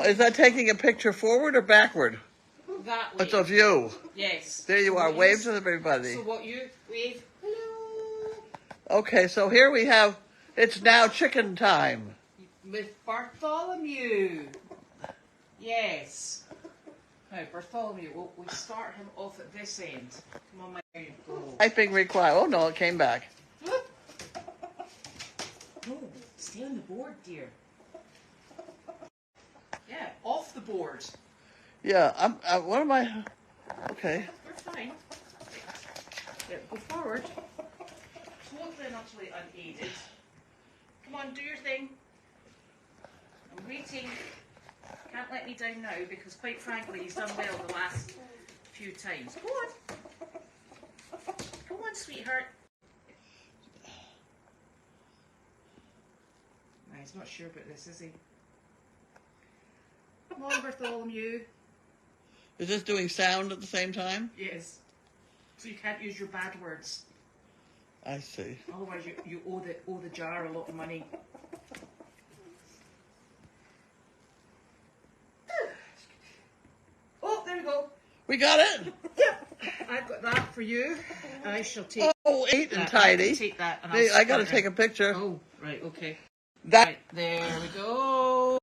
Is that taking a picture forward or backward? That way. It's of you. Yes. There you are. Wave to everybody. So what you wave? Hello. Okay, so here we have, it's now chicken time. With Bartholomew. Yes. Now, Bartholomew, we start him off at this end. Come on, there you go. Typing required. Oh no, it came back. No, stay on the board, dear. Yeah, off the board. Yeah, what am I? Okay. We're fine. Yeah, go forward. Totally and utterly unaided. Come on, do your thing. I'm waiting. Can't let me down now because, quite frankly, he's done well the last few times. Go on. Go on, sweetheart. No, he's not sure about this, is he? Come on, Bartholomew. Is this doing sound at the same time? Yes. So you can't use your bad words. I see. Otherwise, you owe the jar a lot of money. Oh, there we go. We got it. Yep. I've got that for you. I shall take. Oh, neat and that. tidy. I take that. And I got to take a picture. Oh, right. Okay. That. Right, there we go.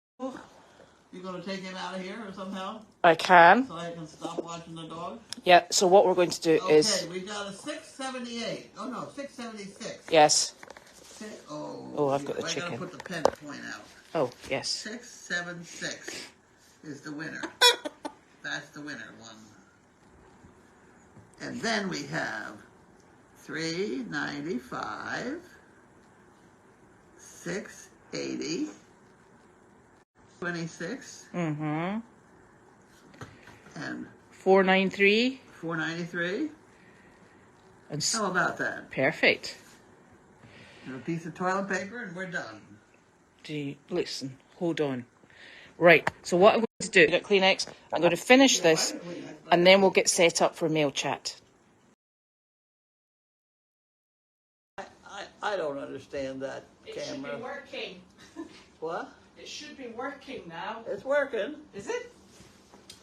You going to take him out of here or somehow? I can. So I can stop watching the dog? Yeah, so what we're going to do is... Okay, we got a 678. Oh, no, 676. Yes. Oh, I've got the I chicken. got to put the pen point out. Oh, yes. 676 is the winner. That's the winner one. And then we have 395, 680, 26, Mm-hmm. and 493. 493. And How about that? perfect. And a piece of toilet paper and we're done. Listen, hold on. Right, so what I'm going to do, got Kleenex, I'm going to finish this, and then we'll get set up for mail chat. I don't understand that camera. It should be working. What? It should be working now. It's working. Is it?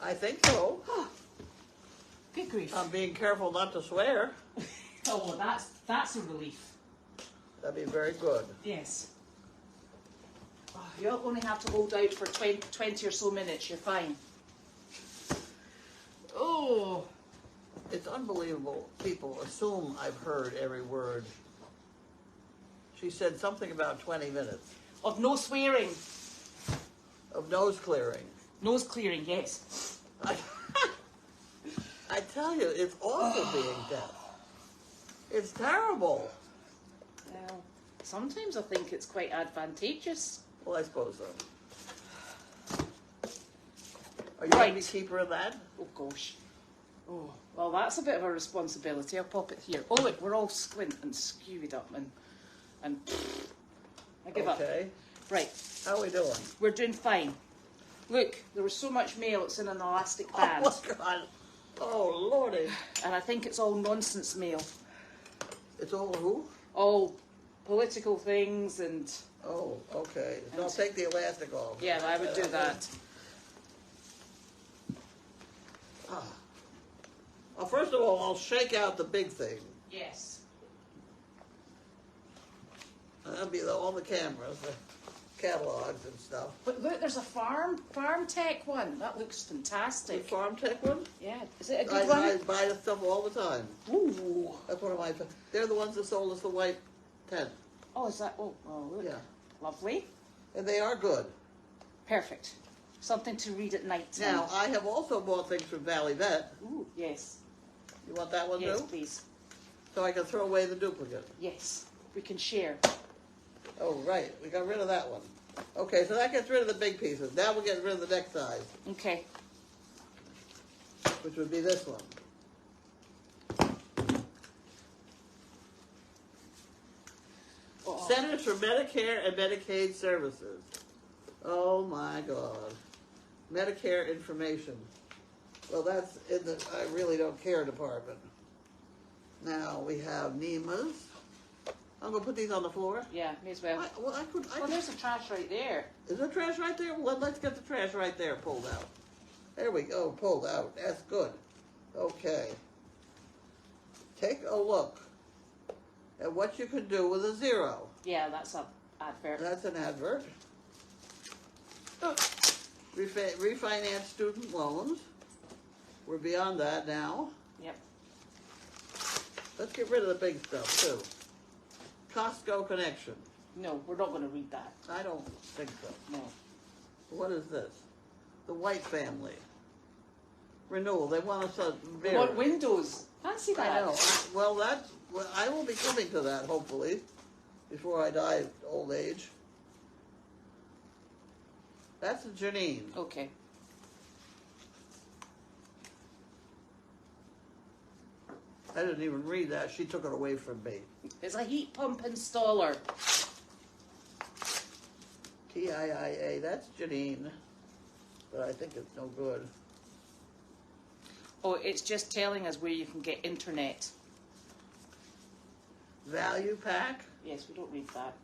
I think so. Good grief. I'm being careful not to swear. Oh, well, that's a relief. That'd be very good. Yes. Oh, you'll only have to hold out for 20 or so minutes. You're fine. Oh. It's unbelievable. People assume I've heard every word. She said something about 20 minutes. Of no swearing. Of nose clearing. Nose clearing, yes. I tell you, it's awful being deaf. It's terrible. Well, sometimes I think it's quite advantageous. Well, I suppose so. Are you Right. going to be keeper of that? Oh, gosh. Oh, well, that's a bit of a responsibility. I'll pop it here. Oh, look, we're all squint and skewed up and I give up. Okay. Right, How are we doing? we're doing fine. Look, there was so much mail, it's in an elastic band. Oh, my God. Oh, Lordy. And I think it's all nonsense mail. It's all who? All political things and... Oh, okay. Don't take the elastic off. Yeah, I would do that. Well, first of all, I'll shake out the big thing. Yes. That'll be all the cameras, the catalogs and stuff. But look, there's a farm tech one. That looks The fantastic. Farm Tech one? Yeah, is it a good I one? buy the stuff all the time. Ooh. That's one of my... They're the ones that sold us the white tent. Oh, is that? Oh, look. Yeah. Lovely. And they are good. Perfect. Something to read at night. Now, I have also bought things from Valley Vet. Ooh, yes. You want that one Yes, too? please. So I can throw away the duplicate. Yes. We can share. Oh, right. We got rid of that one. Okay, so that gets rid of the big pieces. Now we'll get rid of the next size, Okay. which would be this one. Oh. Centers for Medicare and Medicaid Services. Oh, my God. Medicare information. Well, that's in the I really don't care department. Now we have NEMA's, I'm gonna put these on the floor. Yeah, may as well. I could. Oh, there's the trash right there. Is there trash right there? Well, let's get the trash right there pulled out. There we go, pulled out. That's good. Okay. Take a look at what you can do with a zero. Yeah, that's an advert. That's an advert. Refinance student loans. We're beyond that now. Yep. Let's get rid of the big stuff, too. Costco connection. No, we're not going to read that. I don't think so. No. What is this? The White family. Renewal. They want us to We want windows. Fancy that. I know. Well, I will be coming to that, hopefully, before I die of old age. That's Janine. Okay. I didn't even read that. She took it away from me. It's a heat pump installer. TIIA. That's Janine. But I think it's no good. Oh, it's just telling us where you can get internet. Value pack. Yes, we don't read that.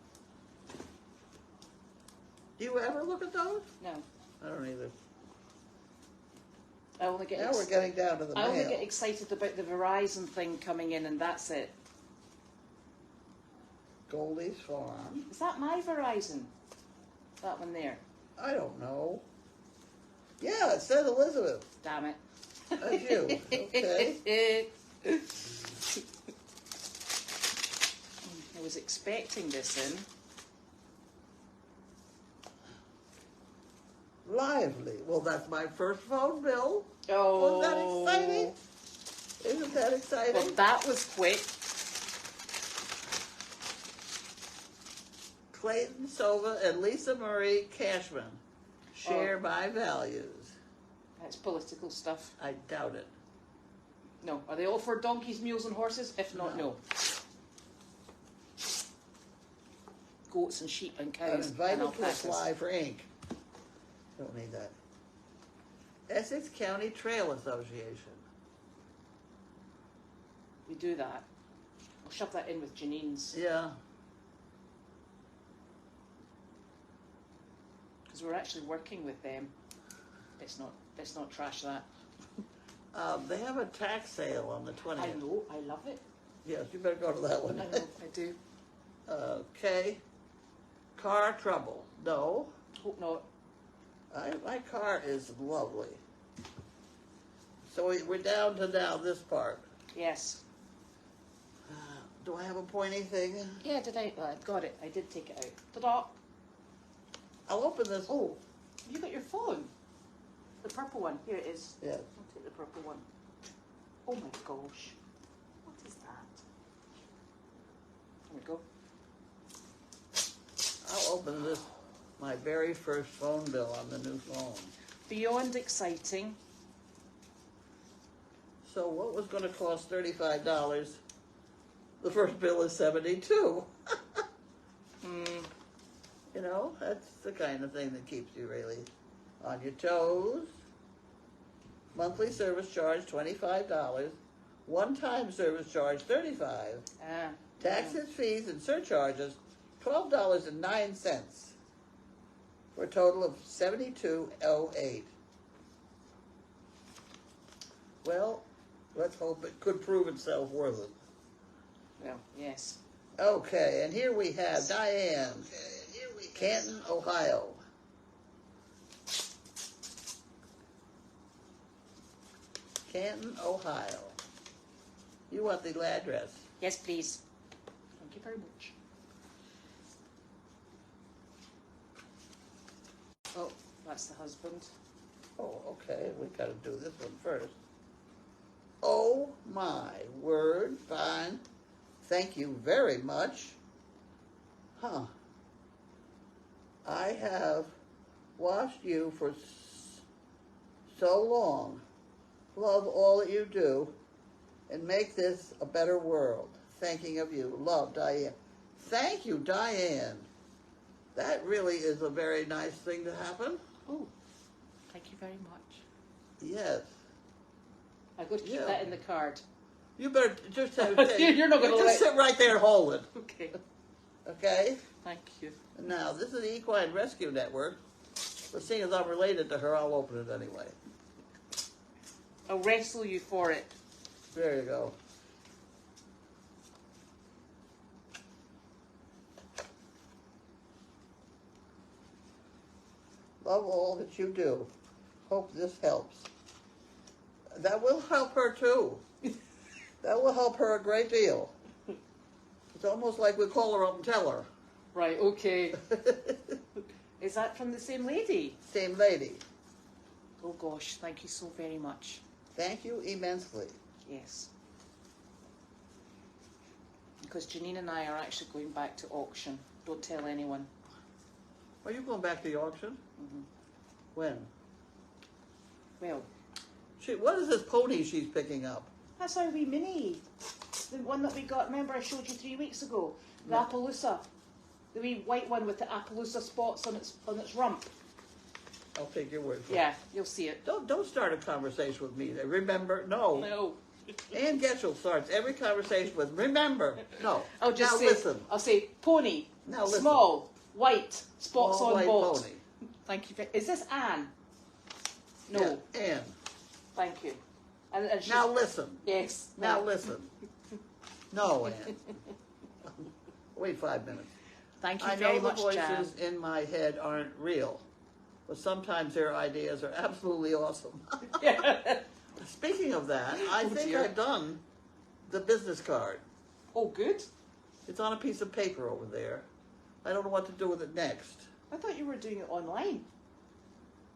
Do you ever look at those? No. I don't either. I only get Now we're getting down to the I only mail. get excited about the Verizon thing coming in, and that's it. Goldie's Farm. Is that my Verizon? That one there. I don't know. Yeah, it says Elizabeth. Damn it. That's you. Okay. I was expecting this in. Lively. Well, that's my first phone bill. Oh. Wasn't that exciting? Isn't that exciting? Well, that was quick. Clayton Sova and Lisa Marie Cashman. Share my values. That's political stuff. I doubt it. No. Are they all for donkeys, mules, and horses? If not, no. Goats and sheep and I'm cows and invited to alpacas. apply for ink. Don't need that. Essex County Trail Association. We do that. I'll shove that in with Janine's. Yeah. Because we're actually working with them. Let's not trash that. They have a tax sale on the 20th. I know, I love it. Yes, you better go to that one. I know, I do. Okay. Car trouble. No. Hope not. My car is lovely. So we're down to now this part. Yes. Do I have a pointy thing? Yeah, got it. I did take it out. Ta-da! I'll open this. Oh, you got your phone. The purple one. Here it is. Yes. I'll take the purple one. Oh my gosh. What is that? There we go. I'll open this, my very first phone bill on the new phone. Beyond exciting. So what was going to cost $35? The first bill is $72. You know, that's the kind of thing that keeps you really on your toes. Monthly service charge, $25. One-time service charge, $35. Taxes, fees, and surcharges, $12.09. For a total of $72.08. Well, let's hope it could prove itself worth it. Well, yes. Okay, and here we have Diane, Canton, Ohio. Canton, Ohio. You want the address? Yes, please. Thank you very much. Oh, that's the husband. Oh, okay, we gotta do this one first. Oh my word, fine. Thank you very much. Huh. I have watched you for so long. Love all that you do and make this a better world. Thinking of you. Love, Diane. Thank you, Diane. That really is a very nice thing to happen. Oh, thank you very much. Yes. I'm going to keep that in the card. You better just have You're not gonna just let- sit right there and hold it. Okay. Okay? Thank you. Now, this is the Equine Rescue Network. But seeing as I'm related to her, I'll open it anyway. I'll wrestle you for it. There you go. Love all that you do. Hope this helps. That will help her too. That will help her a great deal. It's almost like we call her up and tell her. Right, okay. Is that from the same lady? Same lady. Oh gosh, thank you so very much. Thank you immensely. Yes. Because Janine and I are actually going back to auction. Don't tell anyone. Are you going back to the auction? Mm-hmm. When? Well, What is this pony she's picking up? that's our wee mini. The one that we got, remember I showed you 3 weeks ago? The Yeah. Appaloosa. The wee white one with the Appaloosa spots on its rump. I'll take your word for it. Yeah, you'll see it. Don't start a conversation with me. Remember, no. No. Ann Getchell starts every conversation with, remember, no. I'll just now say, listen. I'll say, pony, Now listen. small, white, spots Small on white boat. pony. Thank you. Is this Anne? No. Yeah, Ann. Thank you. And she's, Now listen. yes. Now listen. No, Ann. Wait 5 minutes. Thank you I very know the much, voices Jan. in my head aren't real, but sometimes their ideas are absolutely awesome. Speaking of that, I Oh, think dear. I've done the business card. Oh, good. It's on a piece of paper over there. I don't know what to do with it next. I thought you were doing it online.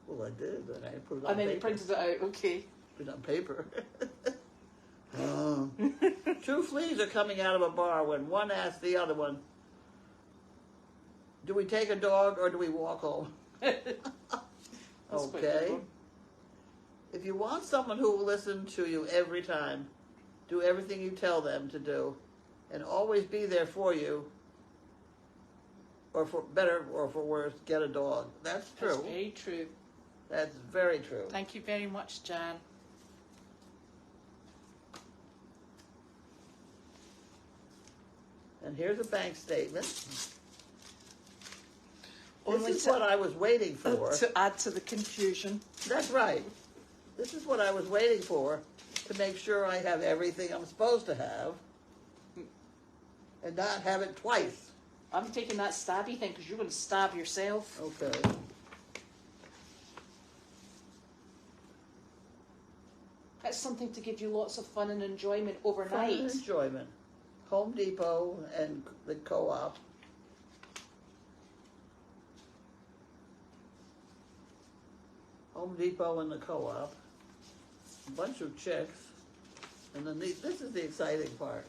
Well, I did, and I put it on And then paper. you printed it out. Okay. Put it on paper. Two fleas are coming out of a bar when one asks the other one, do we take a dog or do we walk home? That's quite a good Okay. one. If you want someone who will listen to you every time, do everything you tell them to do, and always be there for you, or for better or for worse, get a dog. That's true. That's very true. That's very true. Thank you very much, Jan. And here's a bank statement. Only This is to- what I was waiting for. To add to the confusion. That's right. This is what I was waiting for, to make sure I have everything I'm supposed to have, and not have it twice. I'm taking that stabby thing because you're going to stab yourself. Okay. That's something to give you lots of fun and enjoyment Fun overnight. and enjoyment. Home Depot and the co-op. Home Depot and the co-op. A bunch of checks. And then this is the exciting part.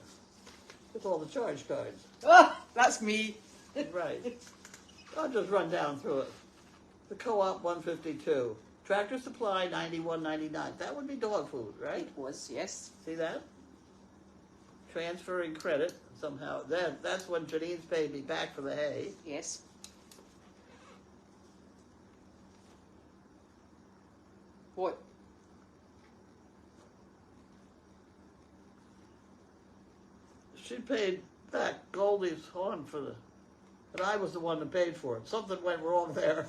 With all the charge cards. Ah, that's me. Right. I'll just run down through it. The co-op 152. Tractor Supply 91.99. That would be dog food, right? It was, yes. See that? Transferring credit somehow. That's when Janine's paid me back for the hay. Yes. What? She paid back Goldie's horn for the, but I was the one that paid for it. Something went wrong there.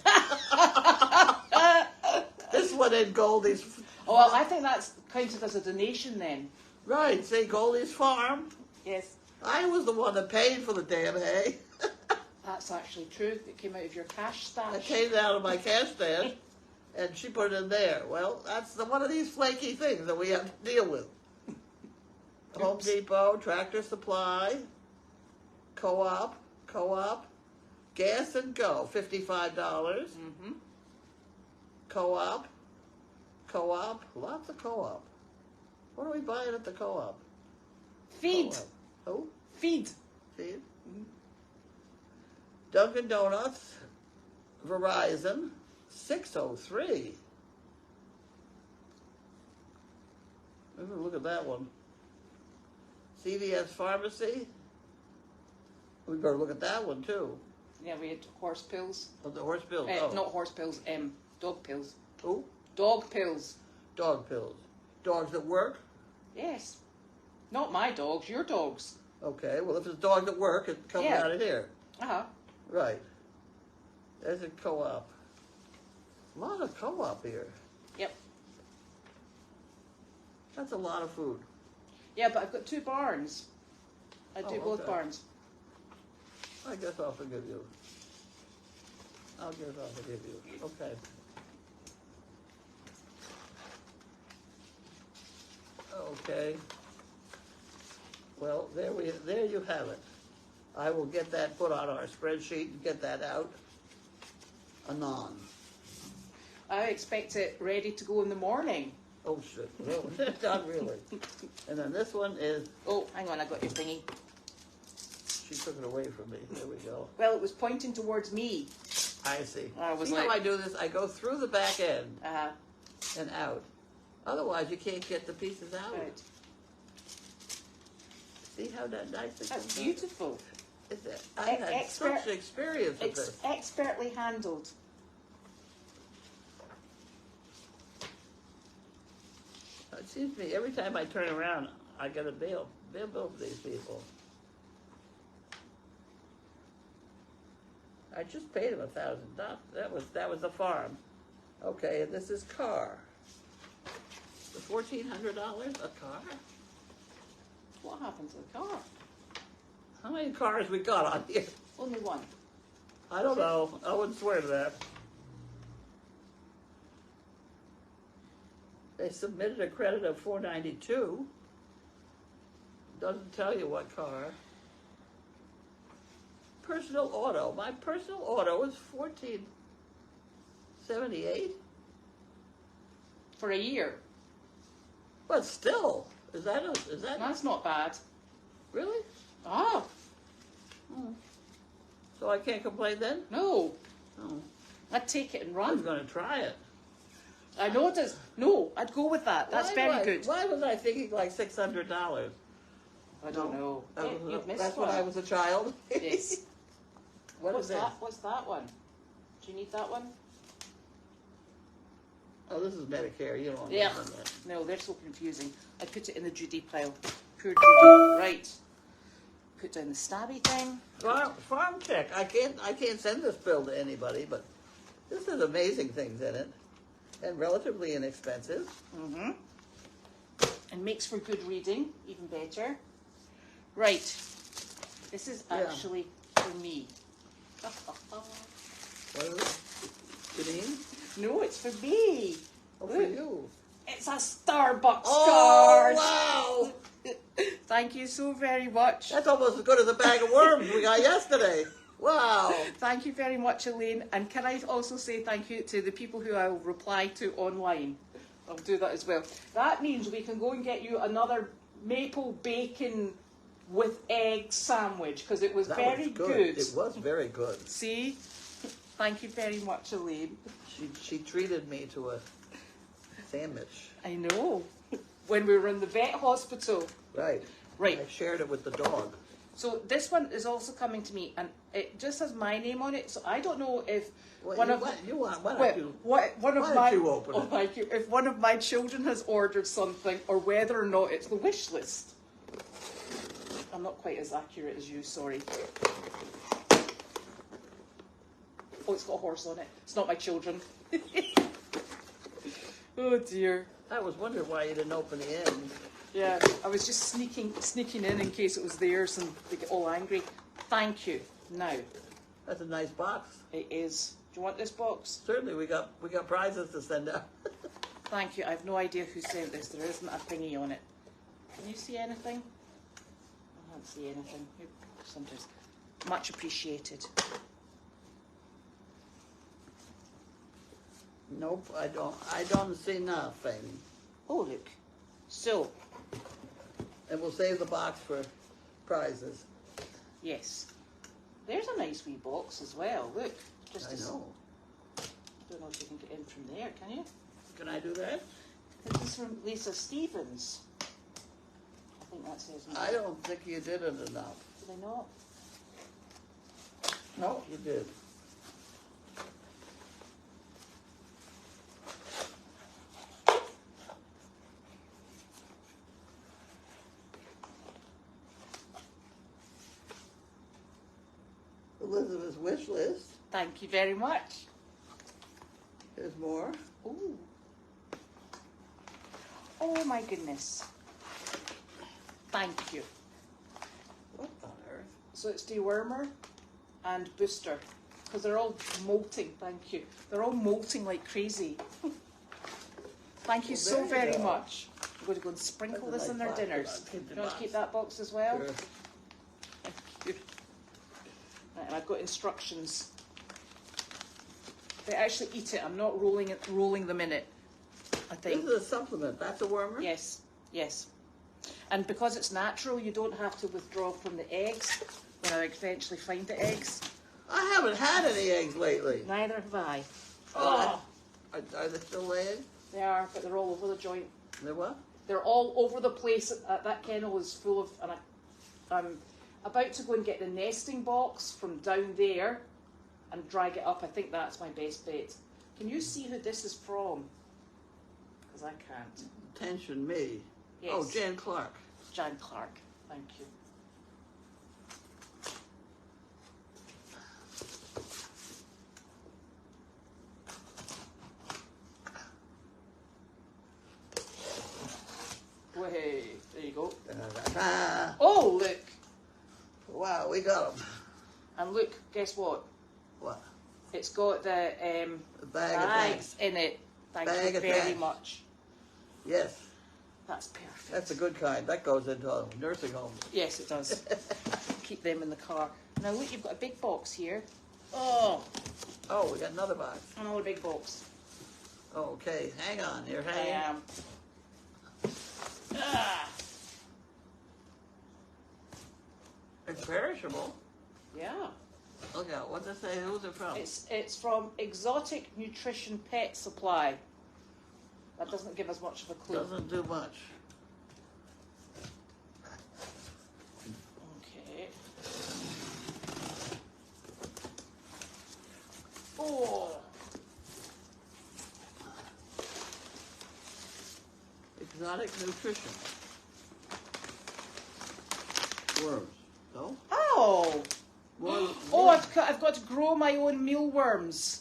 This one in Goldie's. Oh, well, I think that's counted as a donation then. Right, say Goldie's farm. Yes. I was the one that paid for the damn hay. That's actually true. It came out of your cash stash. I paid it out of my cash stash, and she put it in there. Well, that's one of these flaky things that we have to deal with. Home Depot, Tractor Supply, Co-op, Gas and Go, $55. Mm-hmm. Co-op, lots of co-op. What are we buying at the co-op? Feed. Co-op. Oh, Feed. feed. Dunkin' Donuts, Verizon, 603. Maybe look at that one. CVS Pharmacy. We better look at that one too. Yeah, we had horse pills. Oh, the horse pills. Not horse pills, dog pills. Oh, Dog pills. dog pills. Dogs that work. Yes. Not my dogs, your dogs. Okay, well if it's dogs at work, it comes Yeah. out of here. Uh-huh. Right. There's a co-op. A lot of co-op here. Yep. That's a lot of food. Yeah, but I've got 2 barns. I do both okay. barns. I guess I'll forgive you. I'll forgive you. Okay. Okay. Well, there you have it. I will get that put on our spreadsheet and get that out anon. I expect it ready to go in the morning. Oh shit, no, not really. And then this one is, Oh, hang on, I got your thingy. she took it away from me. There we go. Well, it was pointing towards me. I see. I was See like- how I do this? I go through the back end Uh-huh. and out. Otherwise, you can't get the pieces out. Right. See how that nicely That's comes out? beautiful. I've had Expert- such experience with this. Expertly handled. It seems to me every time I turn around, I get a bill for these people. I just paid him $1,000. That was the farm. Okay, and this is car. The $1,400 a car? What happened to the car? How many cars we got on here? Only one. I don't know. I wouldn't swear to that. They submitted a credit of $492. Doesn't tell you what car. Personal auto. My personal auto is $1,478. For a year. But still, is that That's not bad. really? Ah, So I can't complain then? no. Oh, I'd take it and I was run. going to try it. I know it is. No, I'd go with that. That's very good. Why was I thinking like $600? I don't know. That Yeah, was- you've missed that's one. when I was a child. Yes. What What's is this? that? What's that one? Do you need that one? Oh, this is Medicare. You don't Yeah. want that. No, they're so confusing. I put it in the Judy pile. Poor Judy. Right. Put down the stabby thing. Farm check. I can't send this bill to anybody, but this has amazing things in it, and relatively inexpensive. Mm-hmm. And makes for good reading, even better. Right. This is Yeah. actually for me. What is it? Janine? No, it's for me. Oh, for you. It's a Starbucks Oh, card. wow! Thank you so very much. That's almost as good as a bag of worms we got yesterday. Wow. Thank you very much, Elaine. And can I also say thank you to the people who I'll reply to online. I'll do that as well. That means we can go and get you another maple bacon with egg sandwich because it was That very was good. It was very good. See? Thank you very much, Elaine. She treated me to a sandwich. I know. When we were in the vet hospital. Right. Right. I shared it with the dog. So this one is also coming to me, and it just has my name on it. So I don't know if Well, one you of want- you want- why don't well, you- one of why don't my you open oh, it? thank you. If one of my children has ordered something, or whether or not it's the wish list. I'm not quite as accurate as you. Sorry. Oh, it's got a horse on it. It's not my children. Oh dear. I was wondering why you didn't open the end. Yeah, I was just sneaking in case it was theirs and they get all angry. Thank you. Now, That's a nice box. it is. Do you want this box? Certainly, we got prizes to send out. Thank you. I have no idea who sent this. There isn't a thingy on it. Can you see anything? I can't see anything. Sometimes. Much appreciated. Nope, I don't see nothing. Oh, look. So, And we'll save the box for prizes. yes. There's a nice wee box as well. Look. Just I know. don't know if you can get in from there, can you? Can I do that? This is from Lisa Stevens. I think that says no. I don't think you did it enough. Did I not? No, you did. Elizabeth's wish list. Thank you very much. There's more. Ooh. Oh my goodness. Thank you. What on earth? So it's dewormer and booster. Because they're all molting, thank you. They're all molting like crazy. Thank you Well, so there you very go. much. I'm going to go and sprinkle That's a this in nice their box. dinners. Keep the Do you want to box. keep that box as well? Sure. Thank you. Right, and I've got instructions. They actually eat it. I'm not rolling them in it, I This think. is a supplement. That's a wormer? Yes, yes. And because it's natural, you don't have to withdraw from the eggs when I eventually find the eggs. I haven't had any eggs lately. Neither have I. Oh. Are they still laying? They are, but they're all over the joint. They what? They're all over the place. That kennel is full of, and I'm about to go and get the nesting box from down there and drag it up. I think that's my best bet. Can you see who this is from? Because I can't. Attention me. Yes. Oh, Jan Clark. Jan Clark. Thank you. Way, there you go. Ah, Oh, look. wow, we got them. And look, guess what? What? It's got the A bag bags in it. Thank Bag you very attached. much. Yes, That's perfect. that's a good kind. That goes into a nursing home. Yes, it does. Keep them in the car. Now look, you've got a big box here. Oh, Oh, we got another box. another big box. Okay, hang on. You're I hanging. am. Ah, It's perishable. yeah. Look out. What's it say? Who's it from? It's from Exotic Nutrition Pet Supply. That doesn't give us much of a clue. Doesn't do much. Okay. Oh. Exotic nutrition. Worms. No? Oh. Worms. Oh, I've got to grow my own mealworms.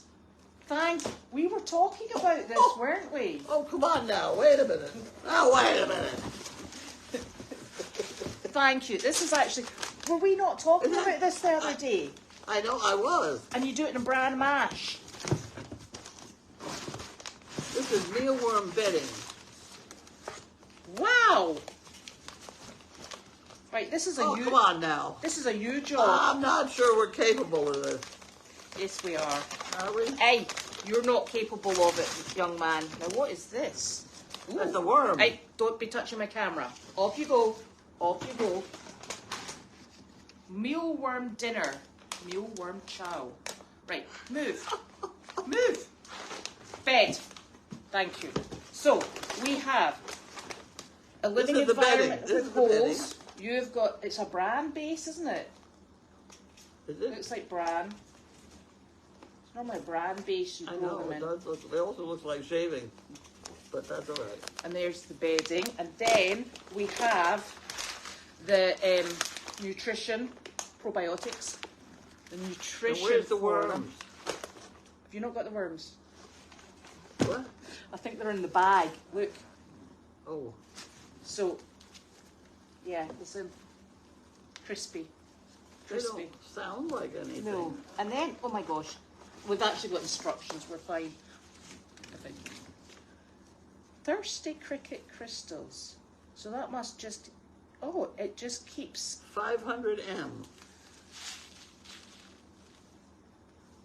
We were talking about this, weren't we? Oh, come on now. Wait a minute. Oh, wait a minute. Thank you. This is actually. Were we not talking about this the other day? I know I was. And you do it in bran mash. This is mealworm bedding. Wow. Right, this is a Oh, you. come on now. This is a you job. I'm not sure we're capable of this. Yes, we are. Are we? Hey, you're not capable of it, young man. Now, what is this? Ooh. That's a worm. Hey, don't be touching my camera. Off you go. Off you go. Mealworm dinner. Mealworm chow. Right, move. Move. Bed. Thank you. So, we have a living is the bedding. environment This with is the bedding. holes. You've got, it's a bran base, isn't it? Is it? Looks like bran. It's normally a bran base you I grow know, them it in. does look, it also looks like shaving, but that's all right. And there's the bedding. And then we have the nutrition, probiotics. The And nutrition where's the for them. worms? Have you not got the worms? What? I think they're in the bag. Look. Oh, So, yeah, it's a crispy. they Crispy. don't sound like anything. No. And then, oh my gosh, we've actually got instructions. We're fine. I think. Thirsty cricket crystals. So that must just, oh, it just keeps, 500 M.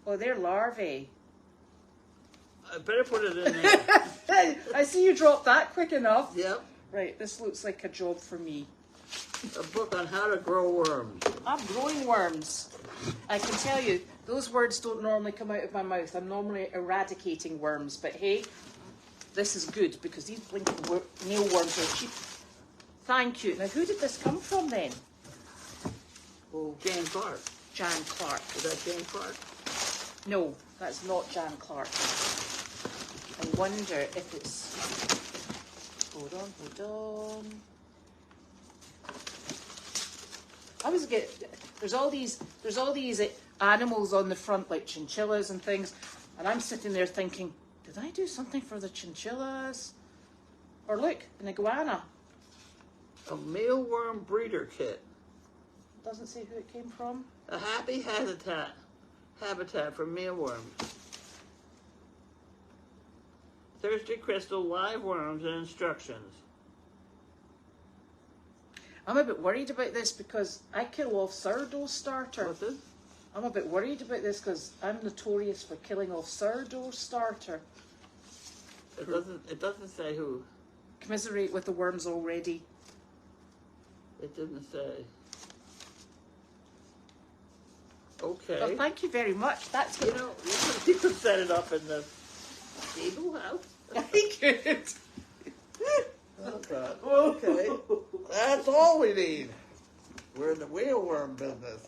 oh, they're larvae. I better put it in there. I see you dropped that quick enough. Yep, Right, this looks like a job for me. a book on how to grow worms. I'm growing worms. I can tell you, those words don't normally come out of my mouth. I'm normally eradicating worms, but hey, this is good because these blinking mealworms are cheap. Thank you. Now, who did this come from then? Oh, Jan Clark. Jan Clark. Is that Jan Clark? No, that's not Jan Clark. I wonder if it's... Hold on. I was get. There's all these animals on the front, like chinchillas and things. And I'm sitting there thinking, did I do something for the chinchillas? Or look, an iguana. A mealworm breeder kit. Doesn't say who it came from. A happy habitat for mealworms. Thirsty crystal, live worms, and instructions. I'm a bit worried about this because I kill off sourdough starter. What's this? I'm a bit worried about this because I'm notorious for killing off sourdough starter. It doesn't say who. Commiserate with the worms already. It didn't say. Okay. Well, thank you very much. That's You know, you could set it up in the Eagle house. I could. Oh, God. Okay. That's all we need. We're in the wheelworm business.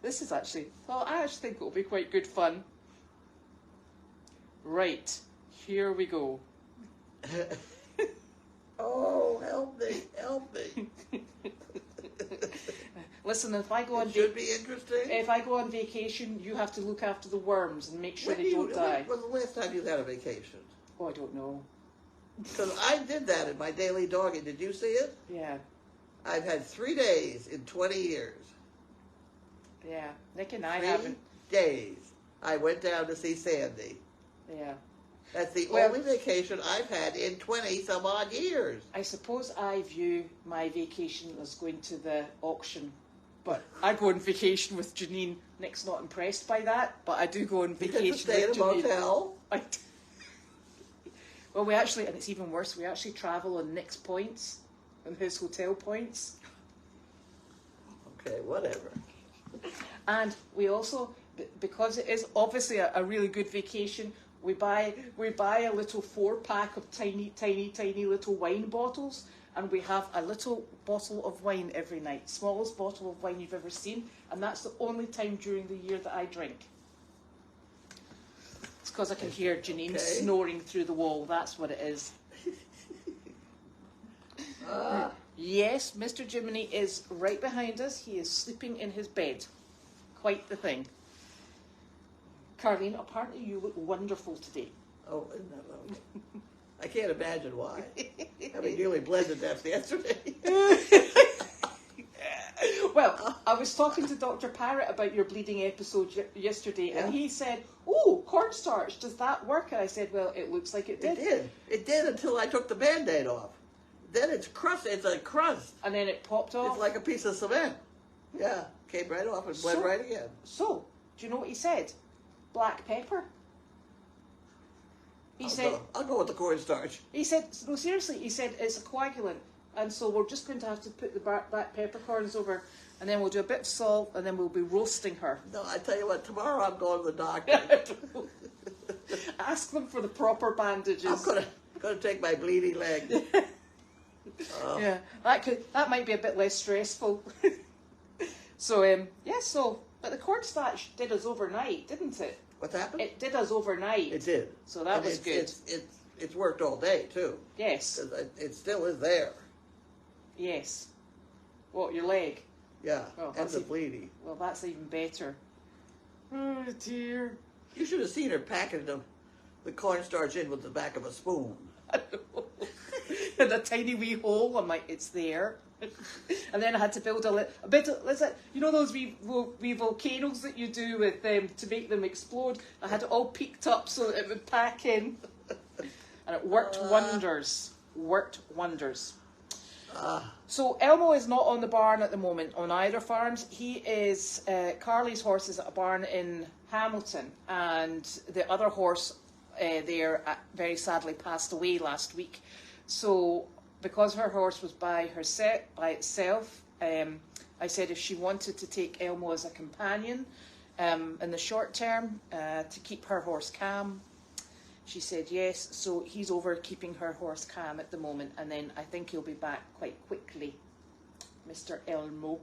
This is actually, well, I actually think it'll be quite good fun. Right, here we go. Oh, help me, help me. Listen, if I go on It should be interesting. if I go on vacation, you have to look after the worms and make sure they don't die. When was the last time you had a vacation? Oh, I don't know. Because I did that in my daily dogging. Did you see it? Yeah, I've had 3 days in 20 years. yeah. Nick and I 3 haven't. days. I went down to see Sandy. Yeah. That's the Well- only vacation I've had in 20 some odd years. I suppose I view my vacation as going to the auction. But I go on vacation with Janine. Nick's not impressed by that, but I do go on You get to vacation stay in with a Janine. motel. Well, we actually, and it's even worse, we actually travel on Nick's points, on his hotel points. Okay, whatever. And we also, because it is obviously a really good vacation, we buy a little 4-pack of tiny little wine bottles, and we have a little bottle of wine every night. Smallest bottle of wine you've ever seen, and that's the only time during the year that I drink. It's because I can hear Janine snoring through the wall. That's what it is. Yes, Mr. Jiminy is right behind us. He is sleeping in his bed. Quite the thing. Carlene, apparently you look wonderful today. Oh, isn't that lovely? I can't imagine why. I mean, nearly bled to death yesterday. Well, I was talking to Dr. Parrott about your bleeding episode yesterday, and he said, "Oh, cornstarch, does that work?" And I said, "Well, it looks like it did." It did. It did until I took the Band-Aid off. Then it's crust. It's a crust. And then it popped off. It's like a piece of cement. Yeah, came right off and bled right again. So, do you know what he said? Black pepper. I'll go with the cornstarch. He said, no, seriously, he said it's a coagulant. And so we're just going to have to put the black peppercorns over, and then we'll do a bit of salt, and then we'll be roasting her. No, I tell you what, tomorrow I'm going to the doctor. Ask them for the proper bandages. I'm gonna take my bleeding leg. Yeah, that might be a bit less stressful. So, but the cornstarch did us overnight, didn't it? What's happened? It did us overnight. It did. So that was good. It's worked all day too. Yes. 'Cause it still is there. Yes. What, your leg? Yeah, Oh, and that's the bleeding. Well, that's even better. Oh, dear. You should have seen her packing the cornstarch in with the back of a spoon. In a tiny wee hole, I'm like, it's there. And then I had to build a bit of, you know those wee volcanoes that you do with them to make them explode? I had it all peaked up so that it would pack in. And it worked wonders. Worked wonders. So Elmo is not on the barn at the moment on either farms. He is, Carly's horse is at a barn in Hamilton, and the other horse there very sadly passed away last week. So because her horse was by itself, I said if she wanted to take Elmo as a companion in the short term to keep her horse calm, she said yes. So he's over keeping her horse calm at the moment, and then I think he'll be back quite quickly, Mr. Elmo.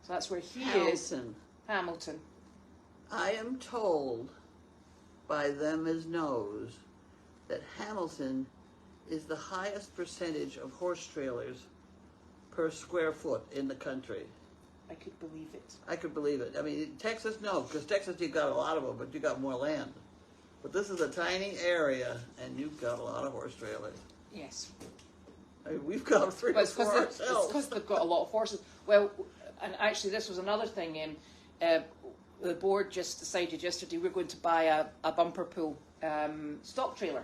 So that's where he is. Hamilton. I am told by them as knows that Hamilton is the highest percentage of horse trailers per square foot in the country. I could believe it. I could believe it. I mean, Texas, no, because Texas, you've got a lot of them, but you got more land. But this is a tiny area, and you've got a lot of horse trailers. Yes. I mean, we've got 3 or 4 It's ourselves. because they've got a lot of horses. Well, and actually this was another thing. The board just decided yesterday we're going to buy a bumper pull stock trailer.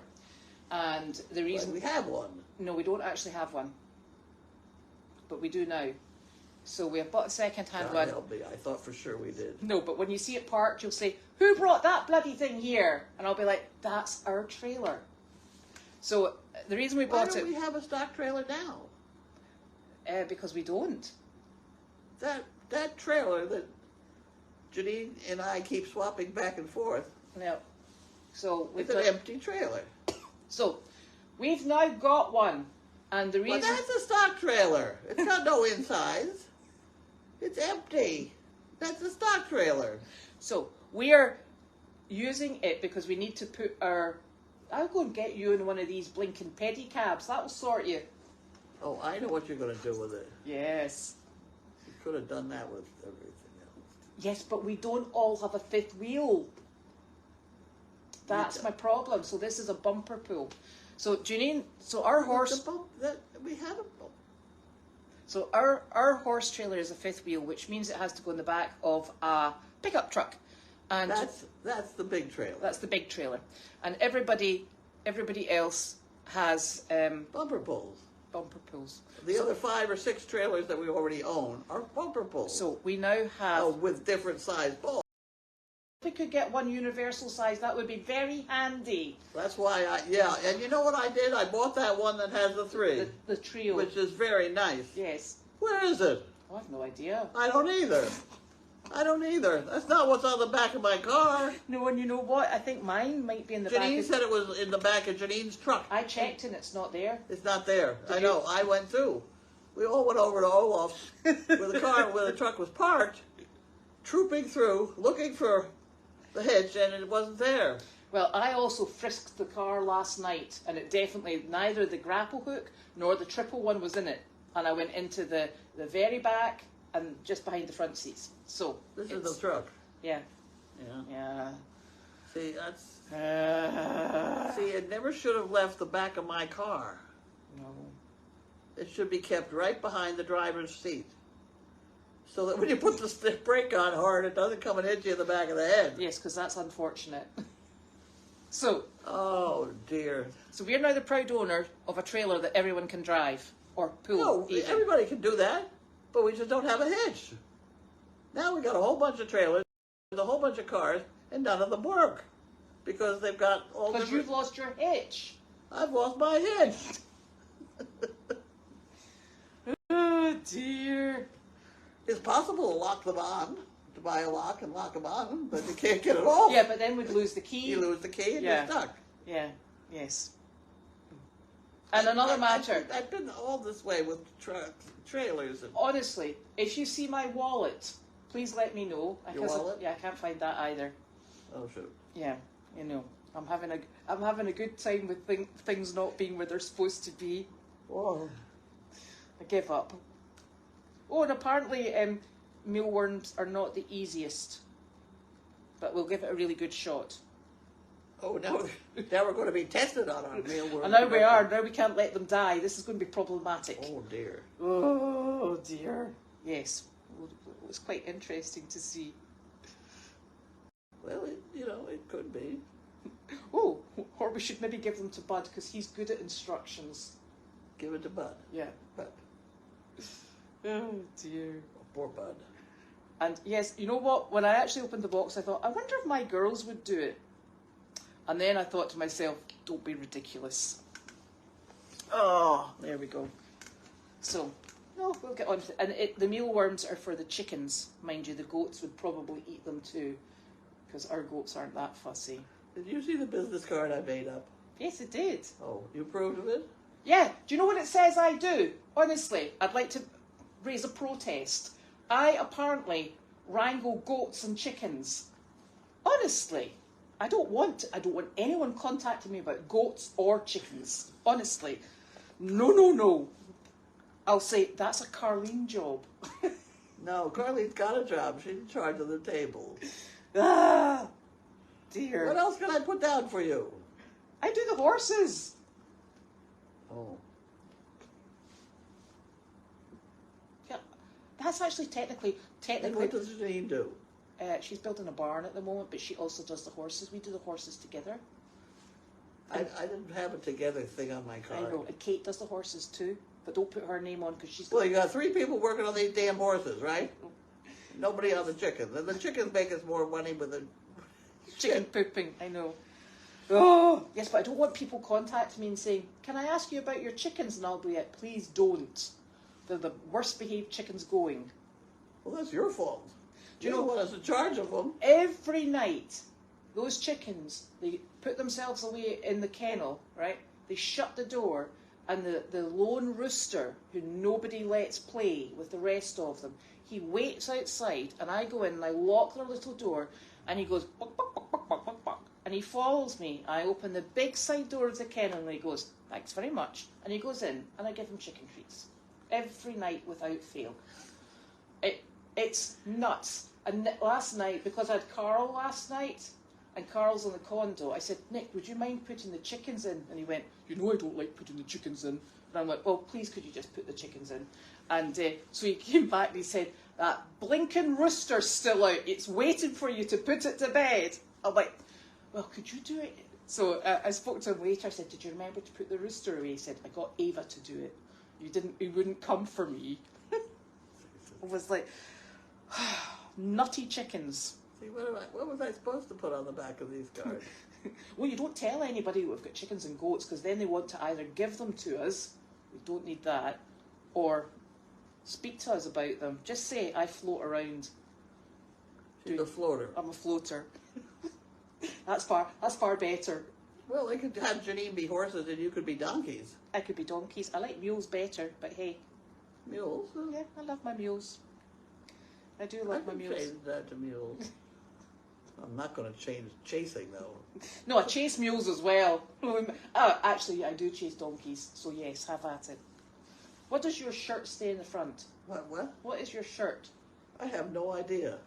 And the reason... We have one. No, we don't actually have one. But we do now. So we have bought a second-hand God one. help me, I thought for sure we did. No, but when you see it parked, you'll say, who brought that bloody thing here? And I'll be like, that's our trailer. So the reason we bought Why don't we have a stock trailer now? because we don't. That trailer that Janine and I keep swapping back and forth, No. So we've it's an got, empty trailer. so we've now got one. And the Well, reason... that's a stock trailer. It's got no insides. It's empty. That's a stock trailer. So we are using it because we need to put our... I'll go and get you in one of these blinking pedicabs. That'll sort you. Oh, I know what you're going to do with it. Yes. You could have done that with everything else. Yes, but we don't all have a fifth wheel. That's my problem. So this is a bumper pull. So Janine, so our horse... We had a bump. So our horse trailer is a fifth wheel, which means it has to go in the back of a pickup truck. And That's the big trailer. that's the big trailer. And everybody else has Bumper pulls. bumper pulls. The other 5 or 6 trailers that we already own are bumper pulls. So we now have... Oh, with different size balls. If we could get one universal size, that would be very handy. That's why yeah, and you know what I did? I bought that one that has the 3. The trio. Which is very nice. Yes. Where is it? I have no idea. I don't either. That's not what's on the back of my car. No, and you know what? I think mine might be in the back. Janine said it was in the back of Janine's truck. I checked and it's not there. It's not there. Did I know. you? I went too. We all went over to Olaf's where the truck was parked, trooping through, looking for the hitch, and it wasn't there. Well, I also frisked the car last night, and it definitely, neither the grapple hook nor the triple one was in it. And I went into the very back and just behind the front seats. So This is the truck. Yeah. Yeah. Yeah. See, see, it never should have left the back of my car. No. It should be kept right behind the driver's seat, so that when you put the brake on hard, it doesn't come and hit you in the back of the head. Yes, because that's unfortunate. So. Oh dear. So we're now the proud owner of a trailer that everyone can drive or pull. No, even. everybody can do that, but we just don't have a hitch. Now we got a whole bunch of trailers, a whole bunch of cars, and none of them work because they've got all. Because you've lost your hitch. I've lost my hitch. Oh dear. It's possible to lock them on, to buy a lock and lock them on, but you can't get it off. Yeah, but then we'd lose the key. You lose the key and Yeah. you're stuck. Yeah. Yes. And another matter. I've been all this way with trailers. And Honestly, if you see my wallet, please let me know. Your wallet? Yeah, I can't find that either. oh shoot. Yeah, you know, I'm having a good time with things not being where they're supposed to be. Whoa. I give up. Oh, and apparently mealworms are not the easiest, but we'll give it a really good shot. Oh, now we're going to be tested on our mealworm. And now we are. Now we can't let them die. This is going to be problematic. Oh dear. Oh dear. Yes, it was quite interesting to see. Well, it could be. Oh, or we should maybe give them to Bud because he's good at instructions. Give it to Bud. Yeah. Bud. Oh dear. Oh, poor Bud. And yes, you know what? When I actually opened the box, I thought, I wonder if my girls would do it. And then I thought to myself, don't be ridiculous. Oh, there we go. So, no, we'll get on to it. And the mealworms are for the chickens. Mind you, the goats would probably eat them too, because our goats aren't that fussy. Did you see the business card I made up? Yes, it did. Oh, you approved of it? Yeah, do you know what it says I do? Honestly, I'd like to raise a protest. I apparently wrangle goats and chickens. Honestly, I don't want anyone contacting me about goats or chickens. Honestly. No. I'll say that's a Carlene job. No, Carlene's got a job. She's in charge of the table. Ah, dear. What else can I put down for you? I do the horses. Oh. Yeah, that's actually technically. And what does Janine do? She's building a barn at the moment, but she also does the horses. We do the horses together. I didn't have a together thing on my card. I know, and Kate does the horses too, but don't put her name on because she's. Well, you got 3 people working on these damn horses, right? Nobody on the chickens. And the chickens make us more money with the Chicken pooping, I know. Oh, yes, but I don't want people contacting me and saying, can I ask you about your chickens? And I'll be like, please don't. They're the worst behaved chickens going. Well, that's your fault. Do you You're know the one that's in charge of them. Every night, those chickens, they put themselves away in the kennel, right? They shut the door, and the lone rooster, who nobody lets play with the rest of them, he waits outside, and I go in and I lock their little door, and he goes, buck, buck, buck, buck, buck, buck, buck, and he follows me. I open the big side door of the kennel, and he goes, thanks very much, and he goes in, and I give him chicken treats. Every night without fail. It's nuts. And last night, because I had Carl last night, and Carl's in the condo, I said, Nick, would you mind putting the chickens in? And he went, you know I don't like putting the chickens in. And I'm like, well, please could you just put the chickens in? And so he came back and he said, that blinking rooster's still out. It's waiting for you to put it to bed. I'm like, well, could you do it? So I spoke to him later. I said, did you remember to put the rooster away? He said, I got Ava to do it. You wouldn't come for me. I was like, nutty chickens. See, what was I supposed to put on the back of these cards? Well, you don't tell anybody we've got chickens and goats because then they want to either give them to us, we don't need that, or speak to us about them. Just say, I float around. She's a floater. I'm a floater. That's far better. Well, they could have Janine be horses and you could be donkeys. I could be donkeys. I like mules better, but hey. Mules? Yeah, I love my mules. I do love my I could mules. change that to mules. I'm not going to change chasing, though. No, I chase mules as well. Actually, I do chase donkeys, so yes, have at it. What does your shirt say in the front? What? What is your shirt? I have no idea.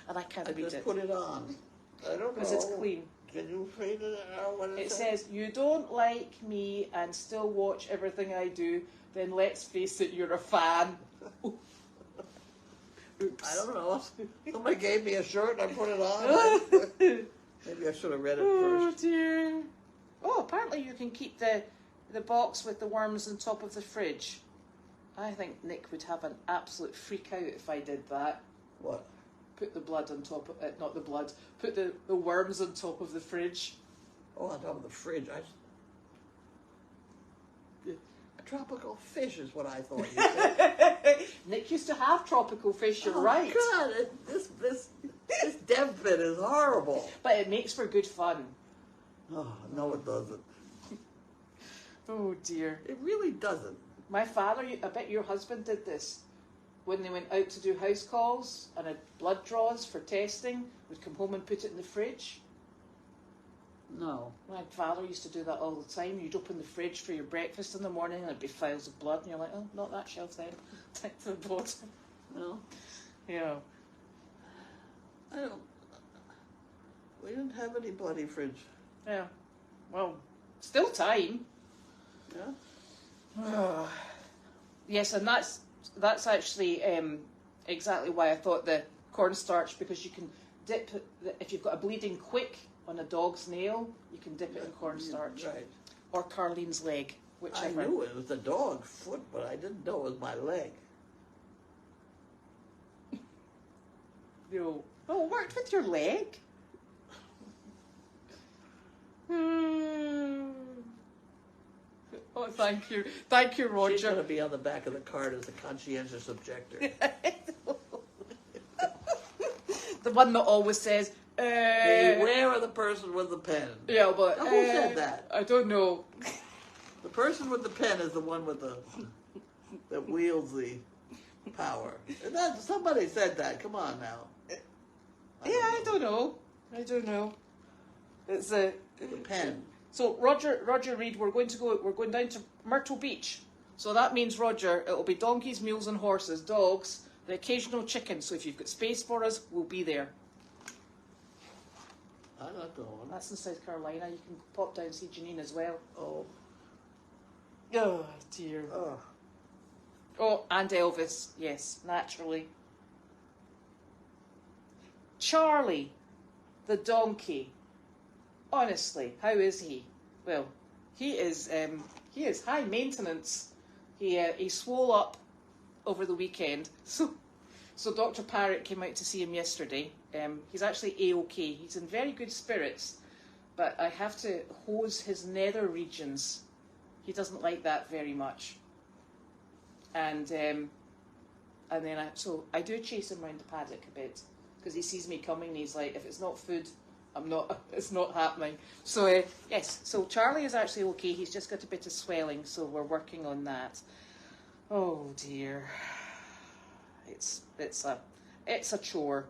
And I can't I read just it. put it on. I don't know. Because it's clean. Can you read it out? What It says, you don't like me and still watch everything I do, then let's face it, you're a fan. Oops. I don't know. Somebody gave me a shirt and I put it on. Maybe I should have read it Oh, first. dear. Oh, apparently you can keep the box with the worms on top of the fridge. I think Nick would have an absolute freak out if I did that. What? Put the blood on top of it, not the blood. Put the worms on top of the fridge. Oh, on top of the fridge. A tropical fish is what I thought you said. Nick used to have tropical fish, you're right. God, this dev bit is horrible. But it makes for good fun. Oh, no, it doesn't. Oh dear. It really doesn't. My father, I bet your husband did this. When they went out to do house calls and had blood draws for testing, would come home and put it in the fridge. No. My father used to do that all the time. You'd open the fridge for your breakfast in the morning and there'd be files of blood and you're like, oh, not that shelf then. Take to the bottom. No. Yeah. We didn't have any bloody fridge. Yeah. Well, still time. Yeah? Yes, and that's actually exactly why I thought the cornstarch, because you can dip it, if you've got a bleeding quick on a dog's nail, you can dip it in cornstarch. Right. Or Carlene's leg, whichever. I knew it was the dog foot, but I didn't know it was my leg. No. Oh, it worked with your leg? Oh, thank you. Thank you, Roger. She's going to be on the back of the card as a conscientious objector. The one that always says, Beware of the person with the pen. yeah, but... Now, who said that? I don't know. The person with the pen is the one with that wields the power. And somebody said that. Come on now. I don't know. It's a... The pen. So Roger Reed, we're going down to Myrtle Beach. So that means, Roger, it'll be donkeys, mules and horses, dogs, the occasional chicken. So if you've got space for us, we'll be there. I'm not going. That's in South Carolina. You can pop down and see Janine as well. Oh. Oh, dear. Oh. Oh, and Elvis. Yes, naturally. Charlie, the donkey. Honestly, how is he? Well, he is high maintenance. He swole up over the weekend. So Dr. Parrott came out to see him yesterday. He's actually A-OK. He's in very good spirits, but I have to hose his nether regions. He doesn't like that very much. And then I do chase him around the paddock a bit because he sees me coming and he's like, if it's not food, it's not happening. So yes, so Charlie is actually okay. He's just got a bit of swelling, so we're working on that. Oh dear, it's a chore.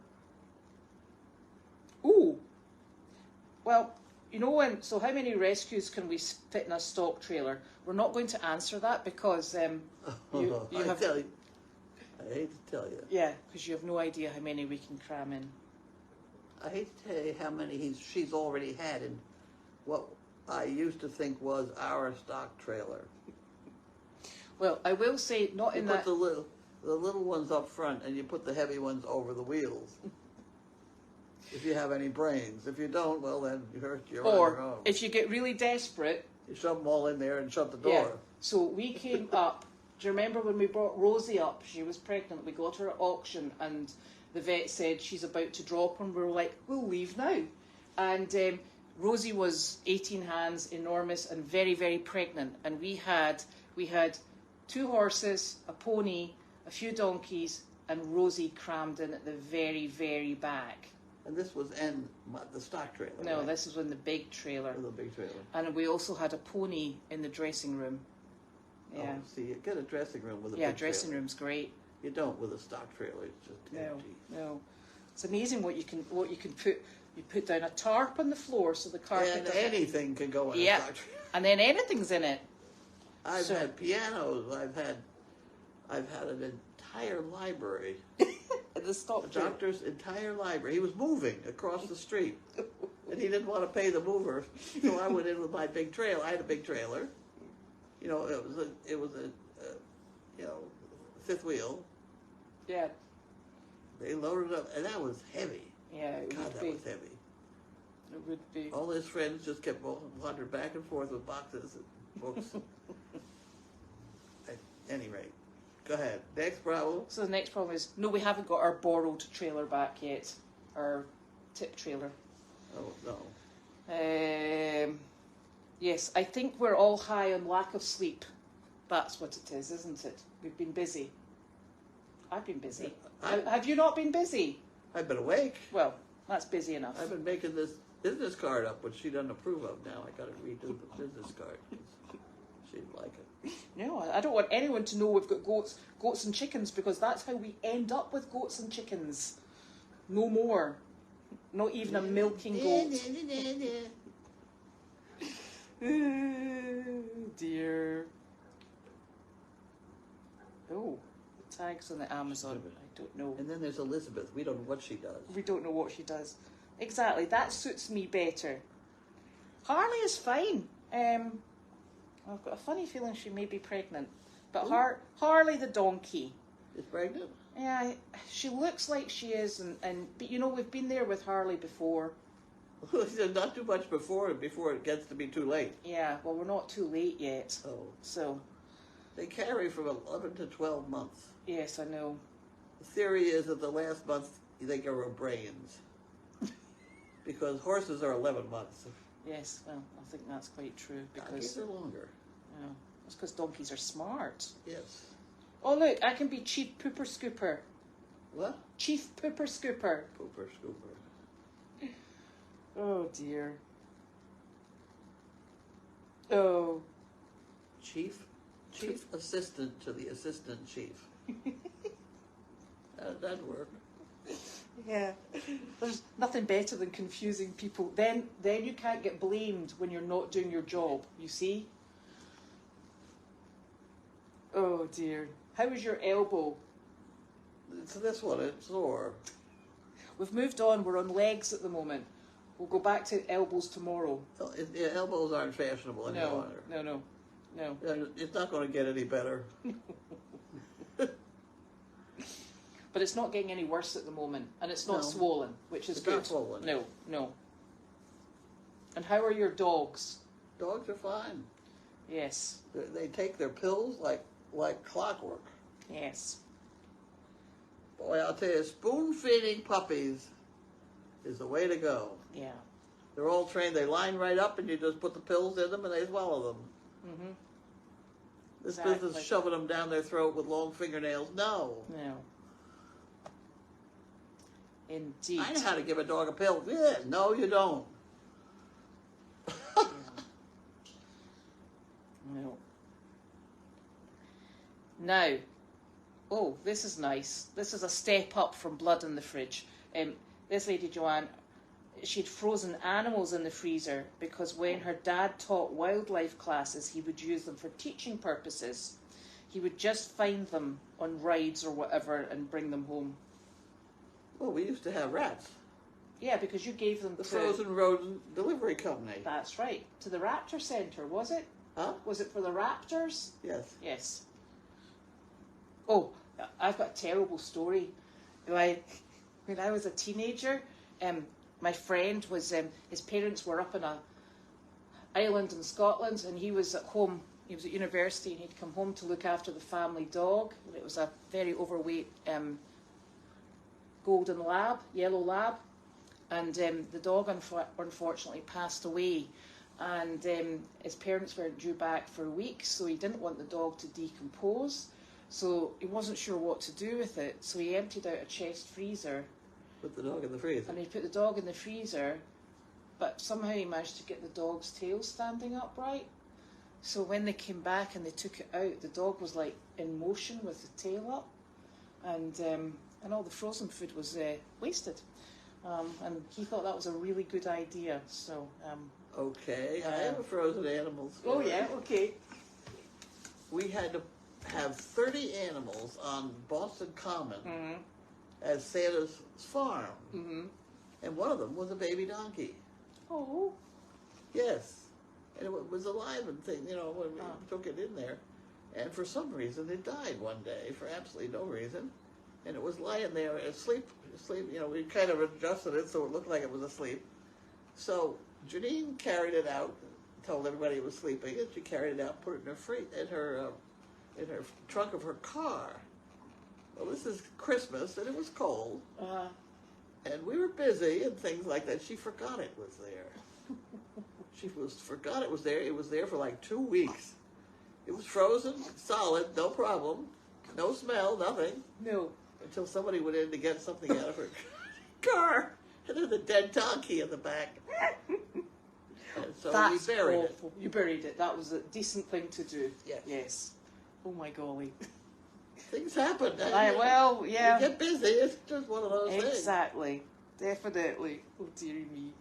Ooh, well, you know when? So how many rescues can we fit in a stock trailer? We're not going to answer that because you have. I hate to tell you. Yeah, because you have no idea how many we can cram in. I hate to tell you how many she's already had in what I used to think was our stock trailer. Well, I will say not You in put that. the little ones up front, and you put the heavy ones over the wheels. If you have any brains. If you don't, well then you're on your Or own. if you get really desperate. You shove them all in there and shut the door. Yeah. So we came up. Do you remember when we brought Rosie up? She was pregnant. We got her at auction, and the vet said she's about to drop, and we were like, we'll leave now. And Rosie was 18 hands, enormous, and very, very pregnant. And we had 2 horses, a pony, a few donkeys, and Rosie crammed in at the very, very back. And this was in the stock trailer. No, right? this was in the big trailer. The big trailer. And we also had a pony in the dressing room. Yeah. Oh, see, you get a dressing room with a Yeah, big dressing trailer. room's great. You don't with a stock trailer. It's just empty. No. It's amazing what you can put. You put down a tarp on the floor so the carpet And doesn't. anything can go in Yeah. a stock trailer. And then anything's in it. I've So- had pianos. I've had an entire library. The A stock trailer. doctor's entire library. He was moving across the street, and he didn't want to pay the mover, so I went in with my big trailer. I had a big trailer. You know, it was a fifth wheel. Yeah. They loaded up, and that was heavy. Yeah, it God, would that be. was heavy. It would be. All his friends just kept wandering back and forth with boxes and books. At any rate, go ahead. Next problem. So the next problem is, no, we haven't got our borrowed trailer back yet. Our tip trailer. Oh no. Yes, I think we're all high on lack of sleep. That's what it is, isn't it? We've been busy. I've been busy. Have you not been busy? I've been awake. Well, that's busy enough. I've been making this business card up, which she doesn't approve of now. I got to redo the business card. She'd like it. No, I don't want anyone to know we've got goats and chickens, because that's how we end up with goats and chickens. No more. Not even a milking goat. Dear. Oh, the tags on the Amazon. I don't know. And then there's Elizabeth. We don't know what she does. We don't know what she does. Exactly. That suits me better. Harley is fine. I've got a funny feeling she may be pregnant. But Harley the donkey. Is pregnant? Yeah, she looks like she is, but you know, we've been there with Harley before. Not too much before it gets to be too late. Yeah, well, we're not too late yet. Oh. So, They carry from 11 to 12 months. yes, I know. The theory is that the last month they grow brains. Because horses are 11 months. Yes, well, I think that's quite true, Donkeys because are longer. that's because donkeys are smart. Yes. Oh, look, I can be Chief Pooper Scooper. What? Chief Pooper Scooper. Pooper scooper. Oh, dear. Oh. Chief assistant to the assistant chief. That'd work. Yeah. There's nothing better than confusing people. Then you can't get blamed when you're not doing your job, you see? Oh dear. How is your elbow? It's this one, it's sore. We've moved on. We're on legs at the moment. We'll go back to elbows tomorrow. Yeah, elbows aren't fashionable any No, longer. no. Yeah, it's not going to get any better. But it's not getting any worse at the moment, and it's not No. swollen, which is It's good. not swollen. No. And how are your dogs? Dogs are fine. Yes. They take their pills like clockwork. Yes. Boy, I'll tell you, spoon feeding puppies is the way to go. Yeah. They're all trained. They line right up, and you just put the pills in them, and they swallow them. Mhm. This Exactly. business of shoving them down their throat with long fingernails, no. No. Indeed. I know how to give a dog a pill. Yeah, no, you don't. No. Now, oh, this is nice. This is a step up from blood in the fridge. This lady Joanne, she'd frozen animals in the freezer because when her dad taught wildlife classes, he would use them for teaching purposes. He would just find them on rides or whatever and bring them home. Well, we used to have rats. Yeah, because you gave them The to... frozen rodent delivery company. That's right. To the Raptor Centre, was it? Huh? Was it for the raptors? Yes. Yes. Oh, I've got a terrible story. When I was a teenager, my friend was, his parents were up on a island in Scotland, and he was at home. He was at university, and he'd come home to look after the family dog. And it was a very overweight golden lab, yellow lab, and the dog unfortunately passed away. And his parents weren't due back for weeks, so he didn't want the dog to decompose. So he wasn't sure what to do with it. So he emptied out a chest freezer. Put the dog in the freezer. And he put the dog in the freezer, but somehow he managed to get the dog's tail standing upright. So when they came back and they took it out, the dog was like in motion with the tail up, and all the frozen food was wasted. And he thought that was a really good idea. So. Okay, I have a frozen animal story. Oh yeah, okay. We had to have 30 animals on Boston Common at Santa's farm. Mm-hmm. And one of them was a baby donkey. Oh. Yes. And it was alive and thing, when we took it in there. And for some reason it died one day, for absolutely no reason. And it was lying there asleep, we kind of adjusted it so it looked like it was asleep. So Janine carried it out, told everybody it was sleeping, and she carried it out, put it in her trunk of her car. Well, this is Christmas, and it was cold, and we were busy and things like that. She forgot it was there. Forgot it was there. It was there for like 2 weeks. It was frozen, solid, no problem, no smell, nothing. No. Until somebody went in to get something out of her car, and there's a dead donkey in the back. And so That's we buried awful. You buried it. That was a decent thing to do. Yes. Yes. Oh my golly. Things happen. Well, yeah. You get busy. It's just one of those things. Exactly. Definitely. Oh dearie me.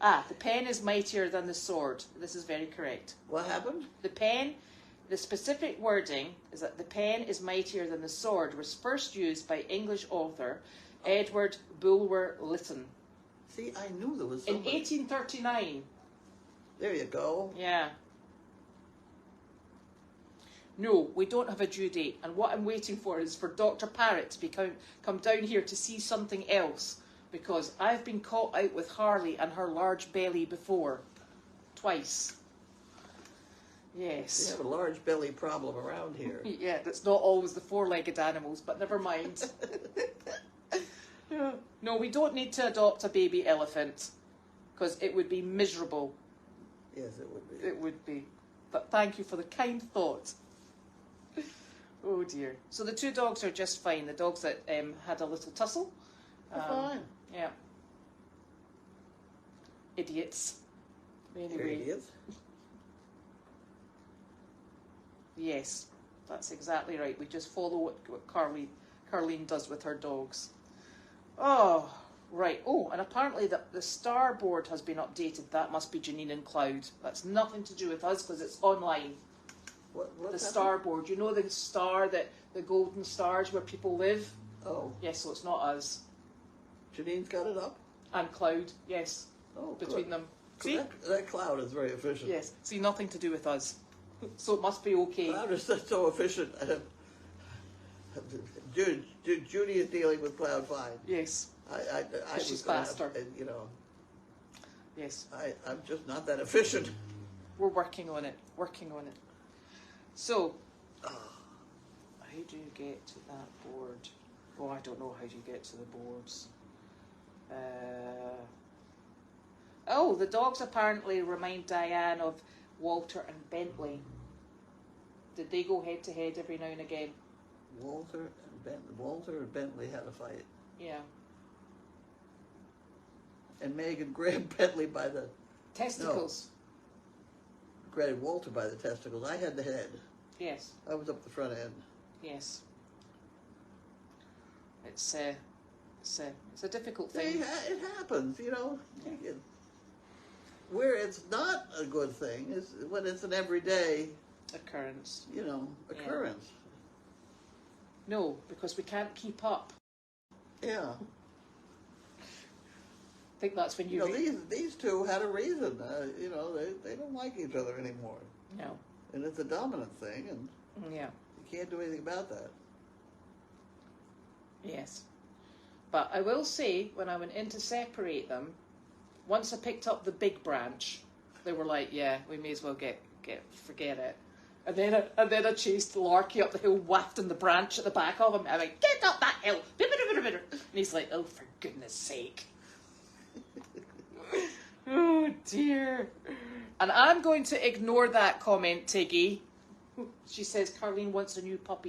The pen is mightier than the sword. This is very correct. What happened? The specific wording is that the pen is mightier than the sword was first used by English author Edward Bulwer Lytton. See, I knew there was In somebody. 1839. There you go. Yeah. No, we don't have a due date, and what I'm waiting for is for Dr. Parrott to come down here to see something else, because I've been caught out with Harley and her large belly before. Twice. Yes. We have a large belly problem around here. Yeah, that's not always the four-legged animals, but never mind. No, we don't need to adopt a baby elephant, because it would be miserable. Yes, it would be. It would be. But thank you for the kind thought. Oh dear. So the two dogs are just fine. The dogs that had a little tussle. They're fine. Yeah. Idiots. You're Anyway. idiots. Yes, that's exactly right. We just follow what Carlene does with her dogs. Oh, right. Oh, and apparently the starboard has been updated. That must be Janine and Cloud. That's nothing to do with us because it's online. What's the happened? starboard. You know the star, the golden stars where people live? Oh, Yes, so it's not us. Janine's got it up? And cloud, yes, Oh, between good. them. See? That cloud is very efficient. Yes, see, nothing to do with us. So it must be okay. Cloud is so efficient. Judy is dealing with cloud fine. Yes, I she's was gonna have- faster. you know, yes. I'm just not that efficient. We're working on it, So, how do you get to that board? Oh, I don't know how you get to the boards. Oh, the dogs apparently remind Diane of Walter and Bentley. Did they go head to head every now and again? Walter and Bentley had a fight, Yeah. and Megan grabbed Bentley by the Testicles. grabbed Walter by the testicles. I had the head. Yes. I was up the front end. Yes. It's a difficult See, thing. it happens, you know. Where it's not a good thing is when it's an everyday, Occurrence. you know, occurrence. No, because we can't keep up. Yeah. I think that's when You you. know, these two had a reason. You know, they don't like each other anymore, No. and it's a dominant thing, and Yeah. you can't do anything about that. Yes. But I will say, when I went in to separate them, once I picked up the big branch, they were like, "Yeah, we may as well forget it." And then I chased Larky up the hill, wafting the branch at the back of him. I went, "Get up that hill!" And he's like, "Oh, for goodness sake!" Oh dear. And I'm going to ignore that comment, Tiggy. She says Carlene wants a new puppy.